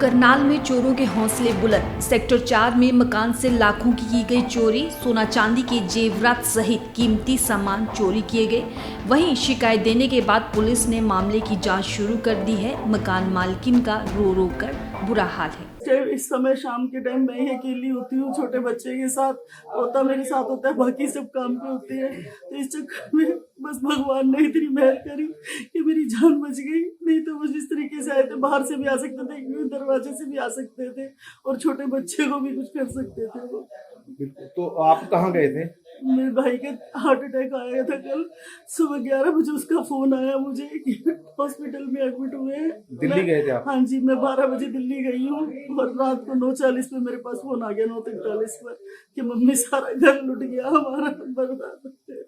करनाल में चोरों के हौसले बुलंद। सेक्टर 4 में मकान से लाखों की गई चोरी। सोना चांदी के जेवरात सहित कीमती सामान चोरी किए गए। वहीं शिकायत देने के बाद पुलिस ने मामले की जांच शुरू कर दी है। मकान मालकिन का रो रो कर बुरा हाल है। इस समय शाम के टाइम मैं ही अकेली होती हूँ, छोटे बच्चे के साथ होता मेरे साथ होता है, बाकी सब काम पे होते हैं। तो इस चक्कर में बस भगवान ने इतनी मेहर करी कि मेरी जान बच गई, नहीं तो बस इस तरीके से आए थे, बाहर से भी आ सकते थे, दरवाजे से भी आ सकते थे और छोटे बच्चे को भी कुछ कर सकते थे वो। बिल्कुल। तो आप कहाँ गए थे? मेरे भाई के हार्ट अटैक आया था कल सुबह 11 बजे, उसका फोन आया मुझे कि हॉस्पिटल में एडमिट हुए हैं। दिल्ली गए थे आप? हाँ जी, मैं 12 बजे दिल्ली गई हूँ और रात को 9:40 पे मेरे पास फोन आ गया, 9:43 पर, कि मम्मी सारा घर लुट गया हमारा, बर्बाद हो गया।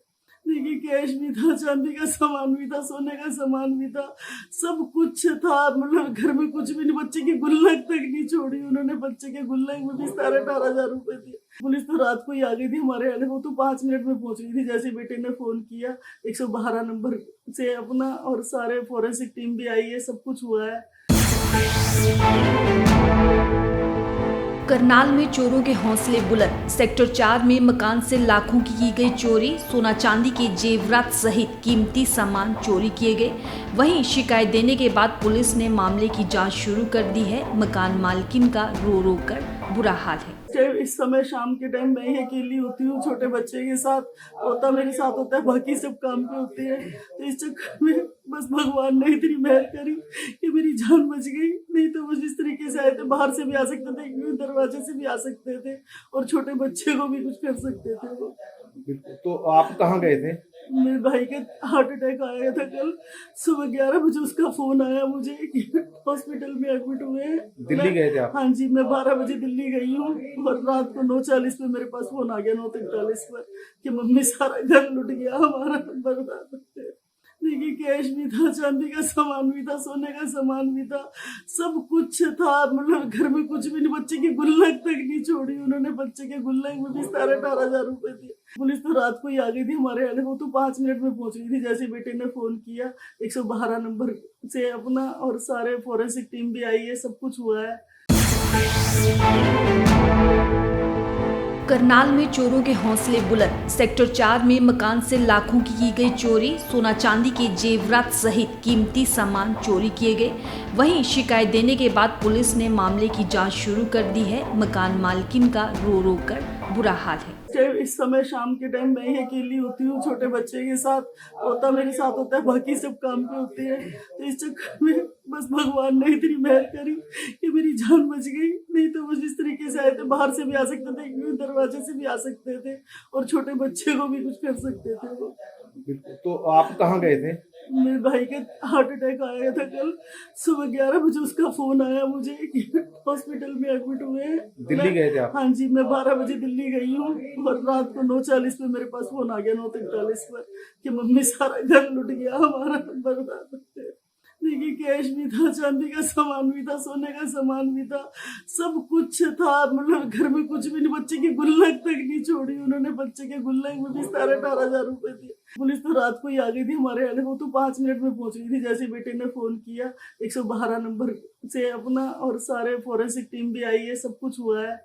देखिए, कैश भी था, चांदी का सामान भी था, सोने का सामान भी था, सब कुछ था। मतलब घर में कुछ भी नहीं, बच्चे की गुल्लक तक नहीं छोड़ी उन्होंने। बच्चे के गुल्लक में भी 18,000 रुपए थे। पुलिस तो रात को ही आ गई थी हमारे आने, वो तो 5 मिनट में पहुंच गई थी। जैसे बेटे ने फोन किया 112 नंबर से अपना, और सारे फोरेंसिक टीम भी आई है, सब कुछ हुआ है। करनाल में चोरों के हौसले बुलंद। सेक्टर 4 में मकान से लाखों की गई चोरी। सोना चांदी के जेवरात सहित कीमती सामान चोरी किए गए। वहीं शिकायत देने के बाद पुलिस ने मामले की जांच शुरू कर दी है। मकान मालकिन का रो रो कर बुरा हाल है। इस समय शाम के टाइम मैं ही अकेली होती हूँ, छोटे बच्चे के साथ होता मेरे साथ होता है, बाकी सब काम पे होते हैं। तो इस चक्कर में बस भगवान ने इतनी मेहर करी कि मेरी जान बच गई, नहीं तो बस इस तरीके से आए थे, बाहर से भी आ सकते थे, दरवाजे से भी आ सकते थे और छोटे बच्चे को भी कुछ कर सकते थे वो। बिल्कुल। तो आप कहाँ गए थे? मेरे भाई के हार्ट अटैक आया था कल सुबह 11 बजे, उसका फोन आया मुझे कि हॉस्पिटल में एडमिट हुए हैं। दिल्ली गए थे आप? हाँ जी, मैं 12 बजे दिल्ली गई हूँ और रात को 9:40 पे मेरे पास फोन आ गया, 9:43 पर, कि मम्मी सारा घर लुट गया हमारा, बर्बाद हो गया। देखिए, कैश भी था, चांदी का सामान भी था, सोने का सामान भी था, सब कुछ था। मतलब घर में कुछ भी नहीं, बच्चे की गुल्लक तक नहीं छोड़ी उन्होंने। बच्चे के गुल्लक में भी 18,000 रुपए थे। पुलिस तो रात को ही आ गई थी हमारे आने, वो तो 5 मिनट में पहुंच गई थी। जैसे बेटे ने फोन किया 112 नंबर से अपना, और सारे फोरेंसिक टीम भी आई है, सब कुछ हुआ है। करनाल में चोरों के हौसले बुलंद। सेक्टर 4 में मकान से लाखों की गई चोरी। सोना चांदी के जेवरात सहित कीमती सामान चोरी किए गए। वहीं शिकायत देने के बाद पुलिस ने मामले की जांच शुरू कर दी है। मकान मालकिन का रो रो कर बुरा हाल है। इस समय शाम के टाइम मैं ही अकेली होती हूँ, छोटे बच्चे के साथ होता मेरे साथ होता है, बाकी सब काम पे होते हैं। तो इस चक्कर में बस भगवान ने इतनी मेहर करी कि मेरी जान बच गई, नहीं तो बस इस तरीके से आए थे, बाहर से भी आ सकते थे, दरवाजे से भी आ सकते थे और छोटे बच्चे को भी कुछ कर सकते थे वो। बिल्कुल। तो आप कहाँ गए थे? मेरे भाई के हार्ट अटैक आया था कल सुबह 11 बजे, उसका फोन आया मुझे कि हॉस्पिटल में एडमिट हुए हैं। दिल्ली गए थे आप? हाँ जी, मैं 12 बजे दिल्ली गई हूँ और रात को 9:40 पे मेरे पास फोन आ गया, 9:43 पर, कि मम्मी सारा घर लुट गया हमारा, बर्बाद हो गया। देखिए, कैश भी था, चांदी का सामान भी था, सोने का सामान भी था, सब कुछ था। मतलब घर में कुछ भी नहीं, बच्चे की गुल्लक तक नहीं छोड़ी उन्होंने। बच्चे के गुल्लक में भी 18,000 रुपए थे। पुलिस तो रात को ही आ गई थी हमारे आने, वो तो 5 मिनट में पहुंच गई थी। जैसे बेटे ने फोन किया 112 नंबर से अपना, और सारे फोरेंसिक टीम भी आई है, सब कुछ हुआ है।